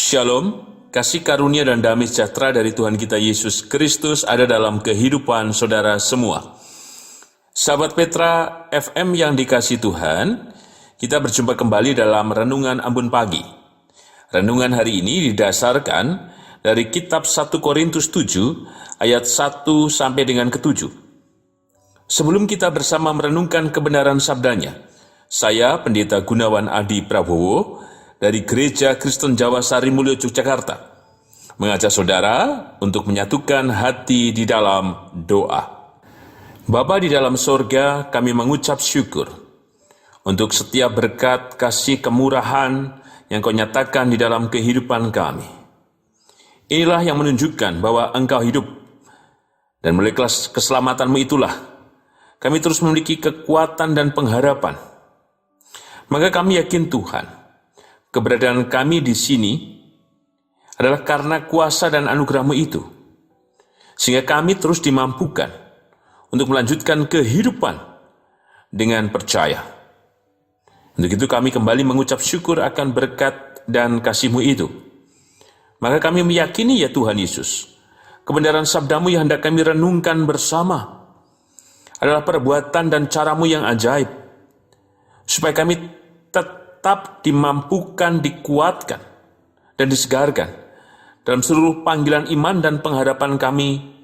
Shalom, kasih karunia dan damai sejahtera dari Tuhan kita Yesus Kristus ada dalam kehidupan saudara semua. Sahabat Petra FM yang dikasihi Tuhan, kita berjumpa kembali dalam Renungan Ambon Pagi. Renungan hari ini didasarkan dari kitab 1 Korintus 7 ayat 1 sampai dengan ke-7. Sebelum kita bersama merenungkan kebenaran sabdanya, saya Pendeta Gunawan Adi Prabowo dari Gereja Kristen Jawa Sari Mulyo Yogyakarta mengajak saudara untuk menyatukan hati di dalam doa. Bapa di dalam sorga, kami mengucap syukur untuk setiap berkat, kasih, kemurahan yang Kau nyatakan di dalam kehidupan kami. Inilah yang menunjukkan bahwa Engkau hidup, dan melalui keselamatan-Mu itulah kami terus memiliki kekuatan dan pengharapan. Maka kami yakin Tuhan, keberadaan kami di sini adalah karena kuasa dan anugerah-Mu itu, sehingga kami terus dimampukan untuk melanjutkan kehidupan dengan percaya. Untuk itu kami kembali mengucap syukur akan berkat dan kasih-Mu itu. Maka kami meyakini ya Tuhan Yesus, kebenaran sabda-Mu yang hendak kami renungkan bersama adalah perbuatan dan cara-Mu yang ajaib, supaya kami tetap dimampukan, dikuatkan, dan disegarkan dalam seluruh panggilan iman dan pengharapan kami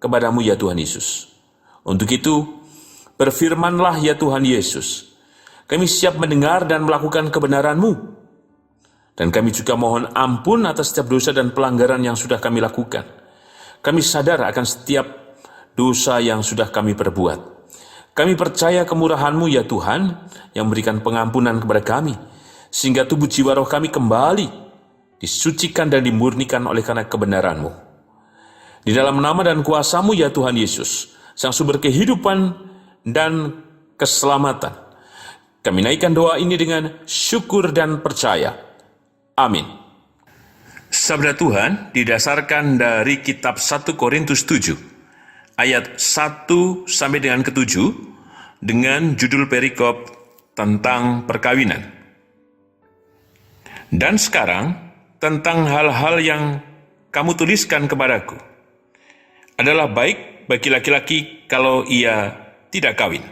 kepada-Mu ya Tuhan Yesus. Untuk itu, berfirmanlah ya Tuhan Yesus, kami siap mendengar dan melakukan kebenaran-Mu, dan kami juga mohon ampun atas setiap dosa dan pelanggaran yang sudah kami lakukan. Kami sadar akan setiap dosa yang sudah kami perbuat. Kami percaya kemurahan-Mu ya Tuhan yang memberikan pengampunan kepada kami, sehingga tubuh jiwa roh kami kembali disucikan dan dimurnikan oleh karena kebenaran-Mu. Di dalam nama dan kuasa-Mu ya Tuhan Yesus, Sang Sumber kehidupan dan keselamatan, kami naikkan doa ini dengan syukur dan percaya. Amin. Sabda Tuhan didasarkan dari kitab 1 Korintus 7 ayat 1 sampai dengan ke-7 dengan judul perikop tentang perkawinan. Dan sekarang tentang hal-hal yang kamu tuliskan kepadaku adalah baik bagi laki-laki kalau ia tidak kawin.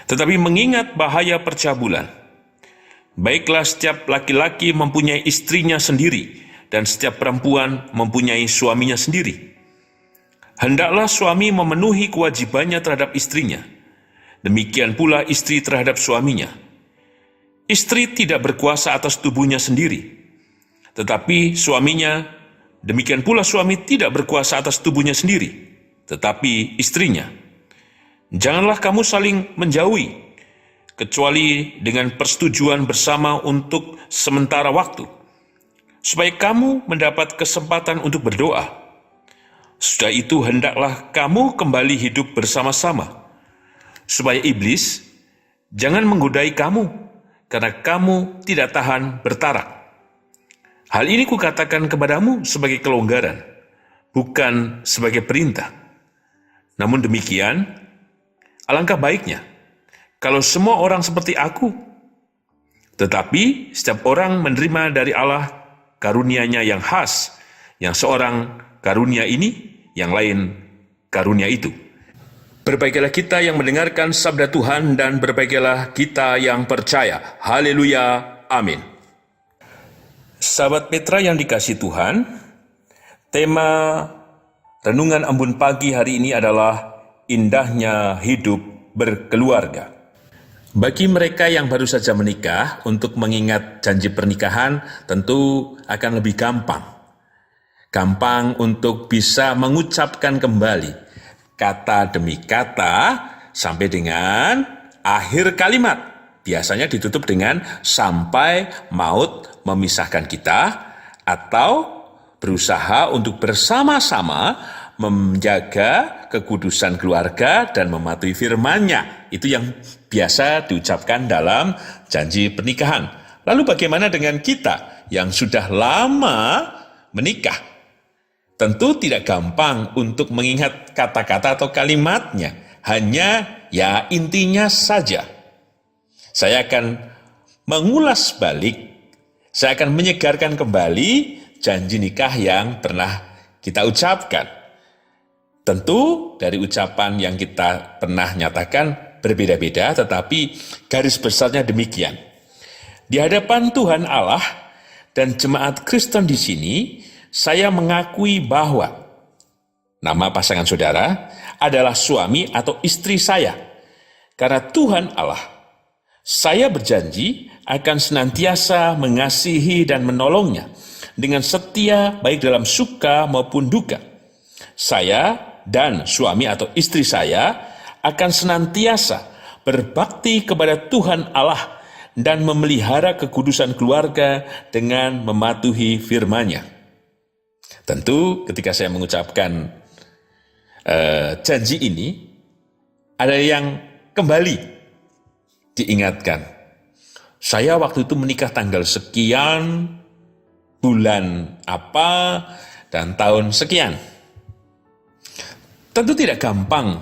Tetapi mengingat bahaya percabulan, baiklah setiap laki-laki mempunyai istrinya sendiri dan setiap perempuan mempunyai suaminya sendiri. Hendaklah suami memenuhi kewajibannya terhadap istrinya, demikian pula istri terhadap suaminya. Istri tidak berkuasa atas tubuhnya sendiri, tetapi suaminya, demikian pula suami tidak berkuasa atas tubuhnya sendiri, tetapi istrinya. Janganlah kamu saling menjauhi, kecuali dengan persetujuan bersama untuk sementara waktu, supaya kamu mendapat kesempatan untuk berdoa. Sudah itu hendaklah kamu kembali hidup bersama-sama, supaya iblis jangan menggodai kamu, karena kamu tidak tahan bertarak. Hal ini kukatakan kepadamu sebagai kelonggaran, bukan sebagai perintah. Namun demikian, alangkah baiknya kalau semua orang seperti aku. Tetapi setiap orang menerima dari Allah karunia-Nya yang khas, yang seorang karunia ini, yang lain karunia itu. Berbahagialah kita yang mendengarkan sabda Tuhan dan berbahagialah kita yang percaya. Haleluya. Amin. Sahabat Petra yang dikasihi Tuhan, tema Renungan Ambon Pagi hari ini adalah indahnya hidup berkeluarga. Bagi mereka yang baru saja menikah, untuk mengingat janji pernikahan tentu akan lebih gampang. Gampang untuk bisa mengucapkan kembali kata demi kata sampai dengan akhir kalimat. Biasanya ditutup dengan sampai maut memisahkan kita, atau berusaha untuk bersama-sama menjaga kekudusan keluarga dan mematuhi firman-Nya. Itu yang biasa diucapkan dalam janji pernikahan. Lalu bagaimana dengan kita yang sudah lama menikah? Tentu tidak gampang untuk mengingat kata-kata atau kalimatnya, hanya ya intinya saja. Saya akan mengulas balik Saya akan menyegarkan kembali janji nikah yang pernah kita ucapkan. Tentu dari ucapan yang kita pernah nyatakan berbeda-beda, tetapi garis besarnya demikian. Di hadapan Tuhan Allah dan jemaat Kristen di sini, saya mengakui bahwa nama pasangan saudara adalah suami atau istri saya. Karena Tuhan Allah, saya berjanji akan senantiasa mengasihi dan menolongnya dengan setia baik dalam suka maupun duka. Saya dan suami atau istri saya akan senantiasa berbakti kepada Tuhan Allah dan memelihara kekudusan keluarga dengan mematuhi firman-Nya. Tentu ketika saya mengucapkan janji ini, ada yang kembali diingatkan. Saya waktu itu menikah tanggal sekian, bulan apa, dan tahun sekian. Tentu tidak gampang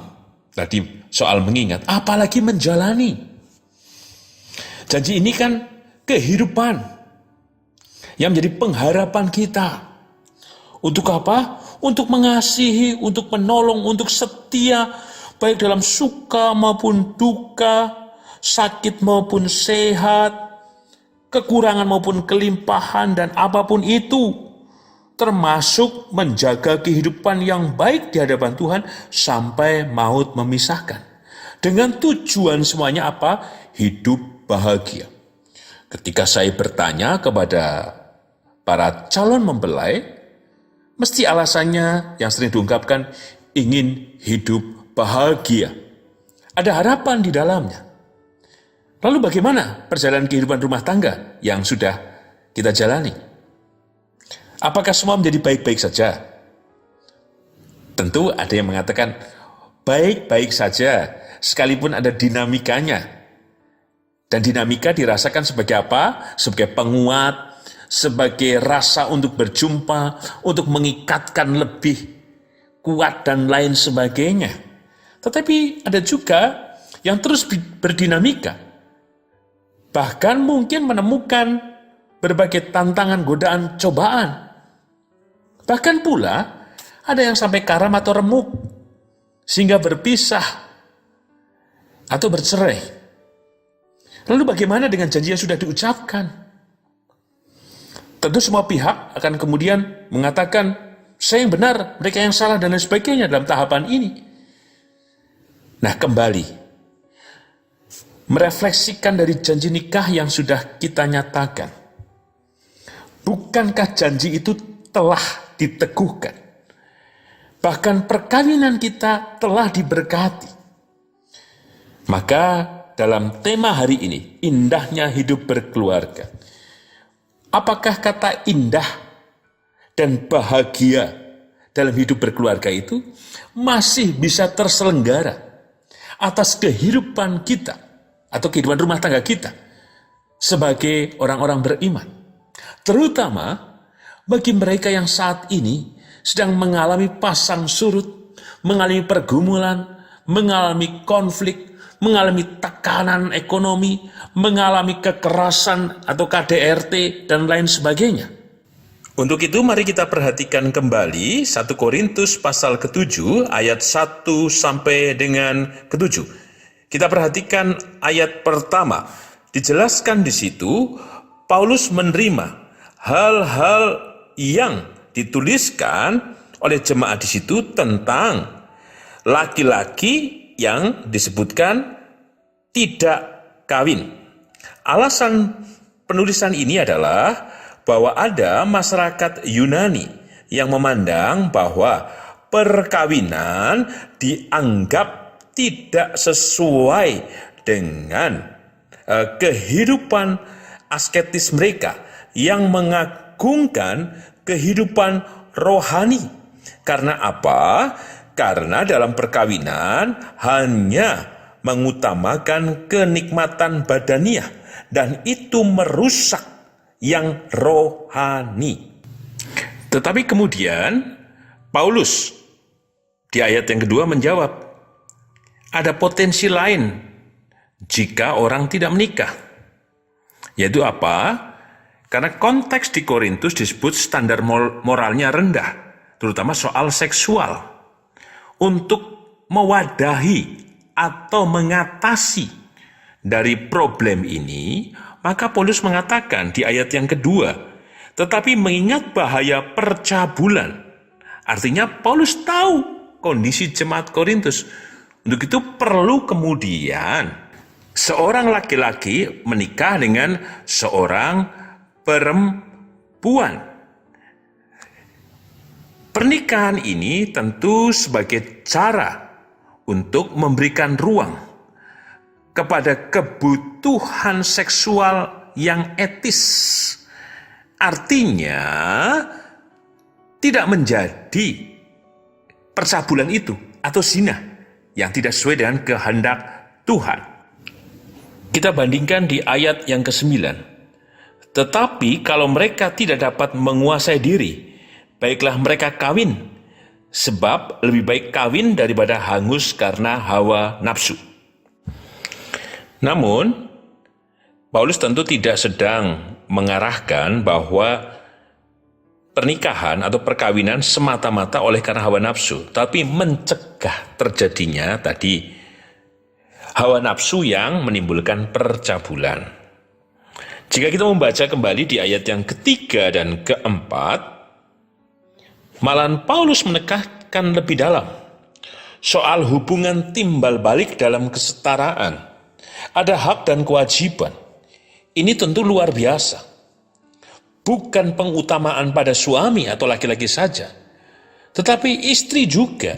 tadi soal mengingat, apalagi menjalani. Janji ini kan kehidupan yang menjadi pengharapan kita. Untuk apa? Untuk mengasihi, untuk menolong, untuk setia, baik dalam suka maupun duka, sakit maupun sehat, kekurangan maupun kelimpahan, dan apapun itu, termasuk menjaga kehidupan yang baik di hadapan Tuhan sampai maut memisahkan. Dengan tujuan semuanya apa? Hidup bahagia. Ketika saya bertanya kepada para calon mempelai, mesti alasannya yang sering diungkapkan ingin hidup bahagia. Ada harapan di dalamnya. Lalu bagaimana perjalanan kehidupan rumah tangga yang sudah kita jalani? Apakah semua menjadi baik-baik saja? Tentu ada yang mengatakan baik-baik saja, sekalipun ada dinamikanya. Dan dinamika dirasakan sebagai apa? Sebagai penguat, sebagai rasa untuk berjumpa, untuk mengikatkan lebih kuat dan lain sebagainya. Tetapi ada juga yang terus berdinamika. Bahkan mungkin menemukan berbagai tantangan, godaan, cobaan. Bahkan pula ada yang sampai karam atau remuk, sehingga berpisah atau bercerai. Lalu bagaimana dengan janji yang sudah diucapkan? Tentu semua pihak akan kemudian mengatakan, saya yang benar, mereka yang salah, dan lain sebagainya dalam tahapan ini. Nah, kembali, merefleksikan dari janji nikah yang sudah kita nyatakan. Bukankah janji itu telah diteguhkan? Bahkan perkawinan kita telah diberkati. Maka dalam tema hari ini, indahnya hidup berkeluarga. Apakah kata indah dan bahagia dalam hidup berkeluarga itu masih bisa terselenggara atas kehidupan kita atau kehidupan rumah tangga kita sebagai orang-orang beriman? Terutama bagi mereka yang saat ini sedang mengalami pasang surut, mengalami pergumulan, mengalami konflik, mengalami tekanan ekonomi, mengalami kekerasan atau KDRT, dan lain sebagainya. Untuk itu mari kita perhatikan kembali 1 Korintus pasal ke-7 ayat 1 sampai dengan ke-7. Kita perhatikan ayat pertama. Dijelaskan di situ Paulus menerima hal-hal yang dituliskan oleh jemaat di situ tentang laki-laki yang disebutkan tidak kawin. Alasan penulisan ini adalah bahwa ada masyarakat Yunani yang memandang bahwa perkawinan dianggap tidak sesuai dengan kehidupan asketis mereka yang mengagungkan kehidupan rohani. Karena apa? Karena dalam perkawinan hanya mengutamakan kenikmatan badaniah dan itu merusak yang rohani. Tetapi kemudian Paulus di ayat yang kedua menjawab, ada potensi lain jika orang tidak menikah. Yaitu apa? Karena konteks di Korintus disebut standar moralnya rendah, terutama soal seksual. Untuk mewadahi atau mengatasi dari problem ini, maka Paulus mengatakan di ayat yang kedua, tetapi mengingat bahaya percabulan. Artinya Paulus tahu kondisi jemaat Korintus. Untuk itu perlu kemudian seorang laki-laki menikah dengan seorang perempuan. Pernikahan ini tentu sebagai cara untuk memberikan ruang kepada kebutuhan seksual yang etis. Artinya, tidak menjadi percabulan itu atau zina yang tidak sesuai dengan kehendak Tuhan. Kita bandingkan di ayat yang ke-9. Tetapi kalau mereka tidak dapat menguasai diri, baiklah mereka kawin, sebab lebih baik kawin daripada hangus karena hawa nafsu. Namun, Paulus tentu tidak sedang mengarahkan bahwa pernikahan atau perkawinan semata-mata oleh karena hawa nafsu, tapi mencegah terjadinya tadi hawa nafsu yang menimbulkan percabulan. Jika kita membaca kembali di ayat yang ketiga dan keempat, malahan Paulus menekankan lebih dalam soal hubungan timbal balik dalam kesetaraan. Ada hak dan kewajiban. Ini tentu luar biasa. Bukan pengutamaan pada suami atau laki-laki saja, tetapi istri juga.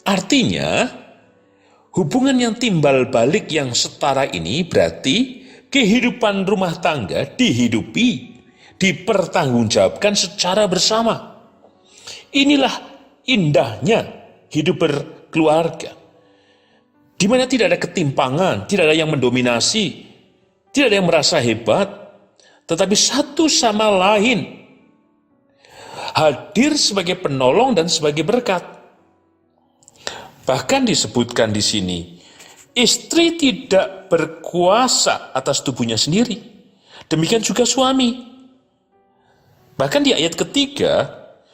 Artinya, hubungan yang timbal balik yang setara ini berarti kehidupan rumah tangga dihidupi, dipertanggungjawabkan secara bersama. Inilah indahnya hidup berkeluarga, di mana tidak ada ketimpangan, tidak ada yang mendominasi, tidak ada yang merasa hebat, tetapi satu sama lain hadir sebagai penolong dan sebagai berkat. Bahkan disebutkan di sini, istri tidak berkuasa atas tubuhnya sendiri. Demikian juga suami. Bahkan di ayat ketiga,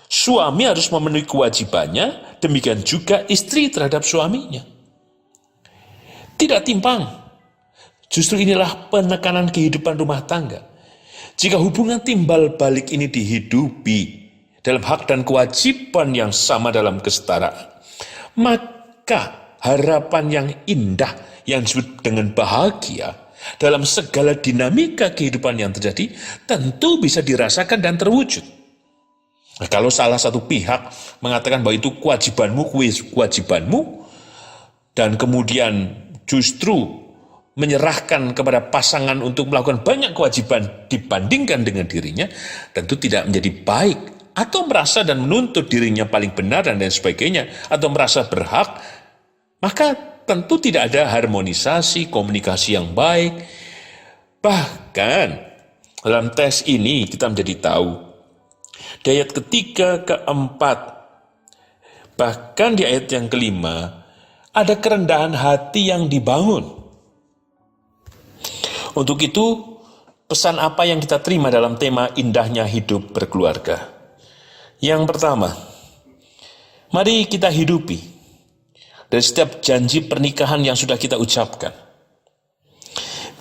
suami harus memenuhi kewajibannya, demikian juga istri terhadap suaminya. Tidak timpang. Justru inilah penekanan kehidupan rumah tangga. Jika hubungan timbal balik ini dihidupi dalam hak dan kewajiban yang sama dalam kesetaraan, maka harapan yang indah yang disebut dengan bahagia dalam segala dinamika kehidupan yang terjadi tentu bisa dirasakan dan terwujud. Nah, kalau salah satu pihak mengatakan bahwa itu kewajibanmu, dan kemudian justru menyerahkan kepada pasangan untuk melakukan banyak kewajiban dibandingkan dengan dirinya, tentu tidak menjadi baik, atau merasa dan menuntut dirinya paling benar dan lain sebagainya, atau merasa berhak, maka tentu tidak ada harmonisasi, komunikasi yang baik. Bahkan dalam tes ini kita menjadi tahu, di ayat ketiga, keempat, bahkan di ayat yang kelima, ada kerendahan hati yang dibangun. Untuk itu, pesan apa yang kita terima dalam tema indahnya hidup berkeluarga? Yang pertama, mari kita hidupi dari setiap janji pernikahan yang sudah kita ucapkan.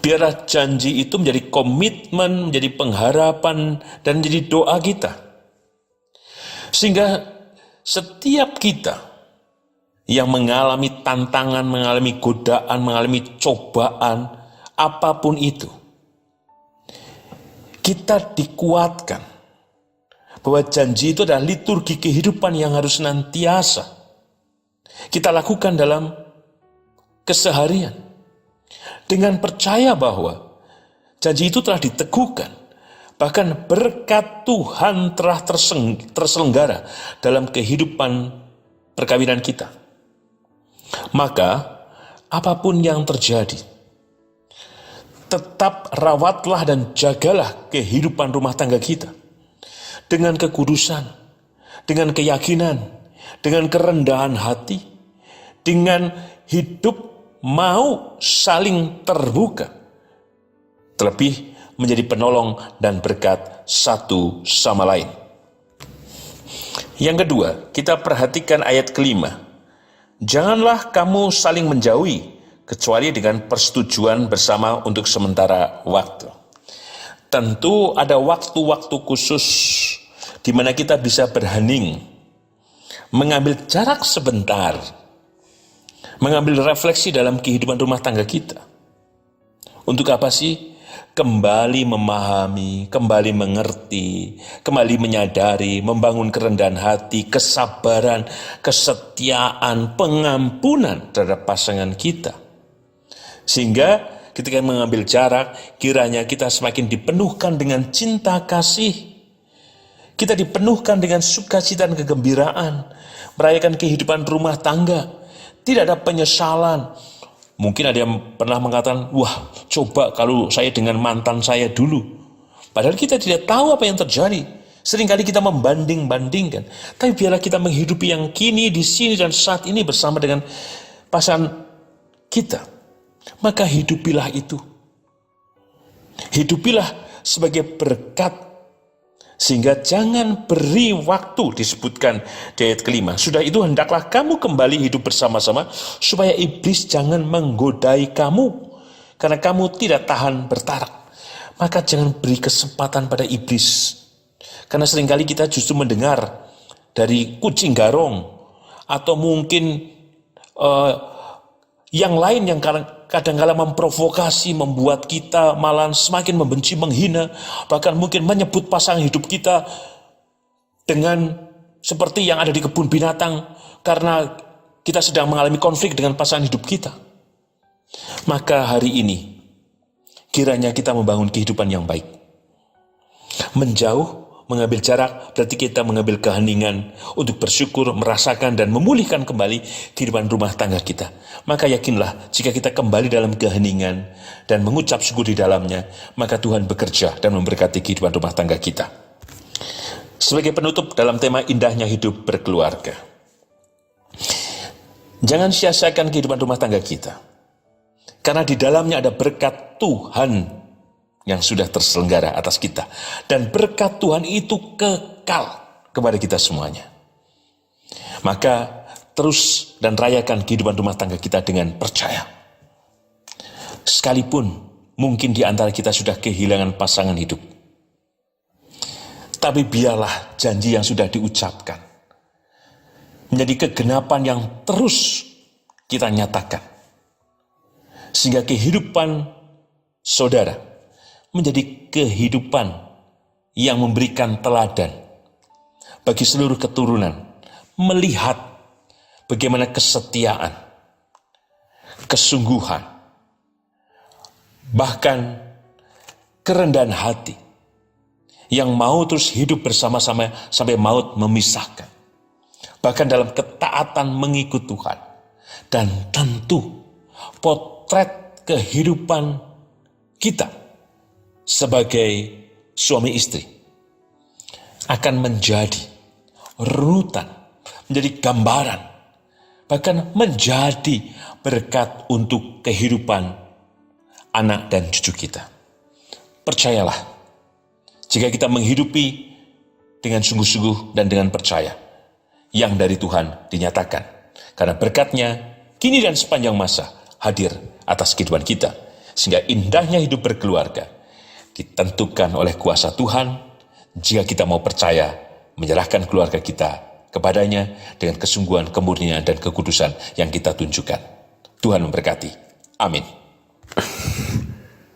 Biarlah janji itu menjadi komitmen, menjadi pengharapan, dan menjadi doa kita. Sehingga setiap kita yang mengalami tantangan, mengalami godaan, mengalami cobaan, apapun itu, kita dikuatkan bahwa janji itu adalah liturgi kehidupan yang harus senantiasa kita lakukan dalam keseharian, dengan percaya bahwa janji itu telah diteguhkan, bahkan berkat Tuhan telah terselenggara dalam kehidupan perkawinan kita. Maka apapun yang terjadi, tetap rawatlah dan jagalah kehidupan rumah tangga kita dengan kekudusan, dengan keyakinan, dengan kerendahan hati, dengan hidup mau saling terbuka. Terlebih menjadi penolong dan berkat satu sama lain. Yang kedua, kita perhatikan ayat kelima. Janganlah kamu saling menjauhi, kecuali dengan persetujuan bersama untuk sementara waktu. Tentu ada waktu-waktu khusus di mana kita bisa berhening, mengambil jarak sebentar, mengambil refleksi dalam kehidupan rumah tangga kita. Untuk apa sih? Kembali memahami, kembali mengerti, kembali menyadari, membangun kerendahan hati, kesabaran, kesetiaan, pengampunan terhadap pasangan kita. Sehingga ketika mengambil jarak, kiranya kita semakin dipenuhkan dengan cinta kasih. Kita dipenuhkan dengan sukacita dan kegembiraan, merayakan kehidupan rumah tangga. Tidak ada penyesalan. Mungkin ada yang pernah mengatakan, wah coba kalau saya dengan mantan saya dulu. Padahal kita tidak tahu apa yang terjadi. Seringkali kita membanding-bandingkan. Tapi biarlah kita menghidupi yang kini, di sini, dan saat ini bersama dengan pasangan kita. Maka hidupilah itu. Hidupilah sebagai berkat. Sehingga jangan beri waktu, disebutkan di ayat kelima. Sudah itu hendaklah kamu kembali hidup bersama-sama, supaya iblis jangan menggodai kamu, karena kamu tidak tahan bertarak. Maka jangan beri kesempatan pada iblis. Karena seringkali kita justru mendengar dari kucing garong, atau mungkin yang lain yang kadang-kala memprovokasi, membuat kita malah semakin membenci, menghina, bahkan mungkin menyebut pasangan hidup kita dengan seperti yang ada di kebun binatang, karena kita sedang mengalami konflik dengan pasangan hidup kita. Maka hari ini, kiranya kita membangun kehidupan yang baik. Menjauh, mengambil jarak, berarti kita mengambil keheningan untuk bersyukur, merasakan dan memulihkan kembali kehidupan rumah tangga kita. Maka yakinlah, jika kita kembali dalam keheningan dan mengucap syukur di dalamnya, maka Tuhan bekerja dan memberkati kehidupan rumah tangga kita. Sebagai penutup dalam tema indahnya hidup berkeluarga, jangan sia-siakan kehidupan rumah tangga kita, karena di dalamnya ada berkat Tuhan yang sudah terselenggara atas kita. Dan berkat Tuhan itu kekal kepada kita semuanya. Maka terus dan rayakan kehidupan rumah tangga kita dengan percaya. Sekalipun mungkin di antara kita sudah kehilangan pasangan hidup, tapi biarlah janji yang sudah diucapkan menjadi kegenapan yang terus kita nyatakan. Sehingga kehidupan saudara menjadi kehidupan yang memberikan teladan bagi seluruh keturunan, melihat bagaimana kesetiaan, kesungguhan, bahkan kerendahan hati yang mau terus hidup bersama-sama sampai maut memisahkan. Bahkan dalam ketaatan mengikut Tuhan. Dan tentu potret kehidupan kita sebagai suami istri akan menjadi runutan, menjadi gambaran, bahkan menjadi berkat untuk kehidupan anak dan cucu kita. Percayalah, jika kita menghidupi dengan sungguh-sungguh dan dengan percaya, yang dari Tuhan dinyatakan, karena berkatnya kini dan sepanjang masa hadir atas kehidupan kita, sehingga indahnya hidup berkeluarga ditentukan oleh kuasa Tuhan jika kita mau percaya menyerahkan keluarga kita kepadanya dengan kesungguhan, kemurnian, dan kekudusan yang kita tunjukkan. Tuhan memberkati. Amin.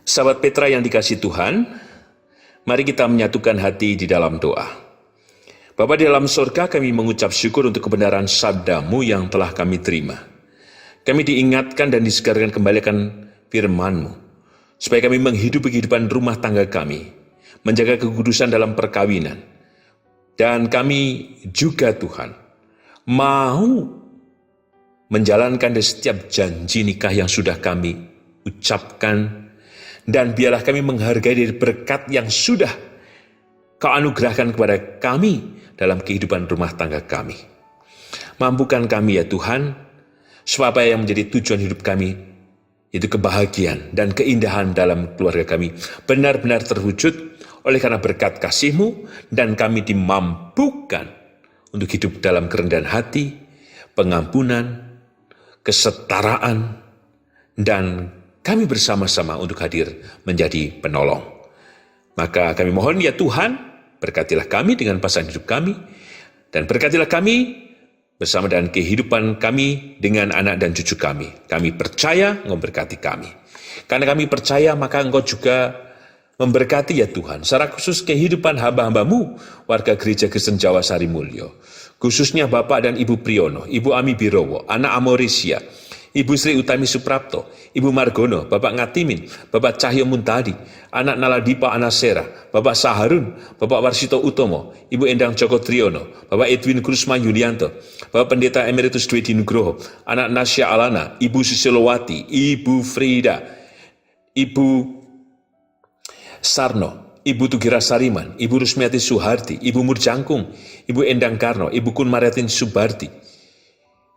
Sahabat Petra yang dikasihi Tuhan, mari kita menyatukan hati di dalam doa. Bapa di dalam surga, kami mengucap syukur untuk kebenaran sabda-Mu yang telah kami terima. Kami diingatkan dan disegarkan kembali akan firman-Mu, supaya kami menghidupi kehidupan rumah tangga kami, menjaga kekudusan dalam perkawinan. Dan kami juga Tuhan, mau menjalankan dari setiap janji nikah yang sudah kami ucapkan, dan biarlah kami menghargai dari berkat yang sudah Kau anugerahkan kepada kami dalam kehidupan rumah tangga kami. Mampukan kami ya Tuhan, supaya yang menjadi tujuan hidup kami itu kebahagiaan dan keindahan dalam keluarga kami benar-benar terwujud oleh karena berkat kasih-Mu, dan kami dimampukan untuk hidup dalam kerendahan hati, pengampunan, kesetaraan, dan kami bersama-sama untuk hadir menjadi penolong. Maka kami mohon ya Tuhan, berkatilah kami dengan pasangan hidup kami, dan berkatilah kami bersama dengan kehidupan kami dengan anak dan cucu kami. Kami percaya Engkau berkati kami. Karena kami percaya, maka Engkau juga memberkati ya Tuhan, secara khusus kehidupan hamba-hamba-Mu, warga Gereja Kristen Jawa Sari Mulyo. Khususnya Bapak dan Ibu Priyono, Ibu Ami Birowo, anak Amoresia, Ibu Sri Utami Suprapto, Ibu Margono, Bapak Ngatimin, Bapak Cahyo Muntadi, anak Naladipa Anasera, Bapak Saharun, Bapak Warsito Utomo, Ibu Endang Joko Triyono, Bapak Edwin Krusma Yulianto, Bapak Pendeta Emeritus Dwi Nugroho, anak Nasya Alana, Ibu Susilowati, Ibu Frida, Ibu Sarno, Ibu Tugira Sariman, Ibu Rusmiati Suharti, Ibu Murjangkung, Ibu Endang Karno, Ibu Kun Mariatin Subarti,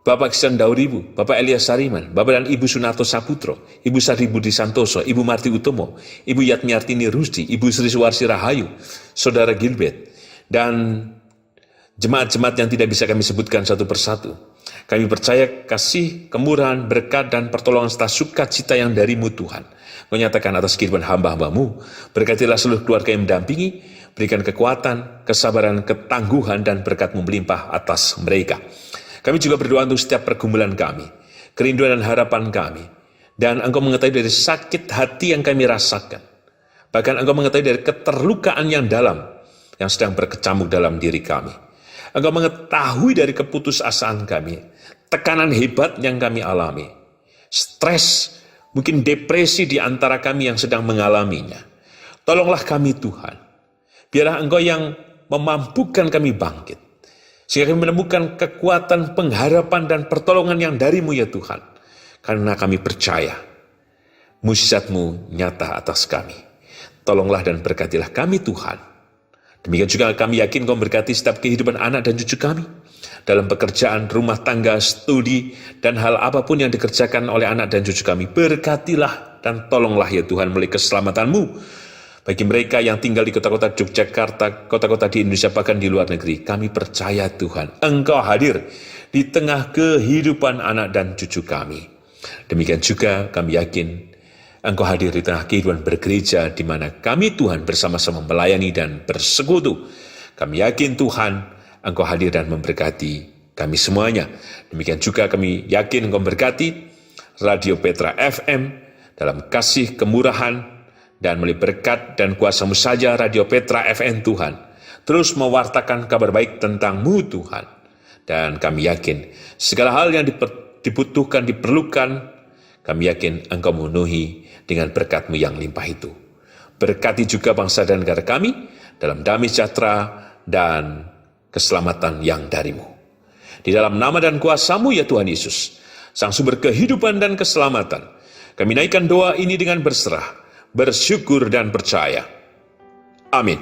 Bapak Kisan Dauribu, Bapak Elias Sariman, Bapak dan Ibu Sunarto Saputro, Ibu Sari Budi Santoso, Ibu Marti Utomo, Ibu Yatmiartini Rusdi, Ibu Sri Suwarsi Rahayu, Saudara Gilbert, dan jemaat-jemaat yang tidak bisa kami sebutkan satu persatu. Kami percaya kasih, kemurahan, berkat, dan pertolongan serta sukacita yang dari-Mu Tuhan. Kau nyatakan atas kehidupan hamba-hamba-Mu, berkatilah seluruh keluarga yang mendampingi, berikan kekuatan, kesabaran, ketangguhan, dan berkat-Mu melimpah atas mereka. Kami juga berdoa untuk setiap pergumulan kami, kerinduan dan harapan kami, dan Engkau mengetahui dari sakit hati yang kami rasakan. Bahkan Engkau mengetahui dari keterlukaan yang dalam, yang sedang berkecamuk dalam diri kami. Engkau mengetahui dari keputusasaan kami, tekanan hebat yang kami alami, stres, mungkin depresi di antara kami yang sedang mengalaminya. Tolonglah kami Tuhan, biarlah Engkau yang memampukan kami bangkit, sehingga kami menemukan kekuatan, pengharapan, dan pertolongan yang dari-Mu ya Tuhan. Karena kami percaya, mujizat-Mu nyata atas kami. Tolonglah dan berkatilah kami Tuhan. Demikian juga kami yakin Kau berkati setiap kehidupan anak dan cucu kami, dalam pekerjaan, rumah tangga, studi, dan hal apapun yang dikerjakan oleh anak dan cucu kami. Berkatilah dan tolonglah ya Tuhan melalui keselamatan-Mu. Bagi mereka yang tinggal di kota-kota Yogyakarta, kota-kota di Indonesia, bahkan di luar negeri, kami percaya Tuhan, Engkau hadir di tengah kehidupan anak dan cucu kami. Demikian juga kami yakin Engkau hadir di tengah kehidupan bergereja, di mana kami Tuhan bersama-sama melayani dan bersekutu. Kami yakin Tuhan, Engkau hadir dan memberkati kami semuanya. Demikian juga kami yakin Engkau memberkati Radio Petra FM dalam kasih, kemurahan, dan melalui berkat dan kuasa-Mu saja Radio Petra FM Tuhan terus mewartakan kabar baik tentang-Mu Tuhan. Dan kami yakin segala hal yang dibutuhkan, diperlukan, kami yakin Engkau memenuhi dengan berkat-Mu yang limpah itu. Berkati juga bangsa dan negara kami dalam damai sejahtera dan keselamatan yang dari-Mu. Di dalam nama dan kuasa-Mu ya Tuhan Yesus, Sang Sumber kehidupan dan keselamatan, kami naikkan doa ini dengan berserah, bersyukur dan percaya. Amin.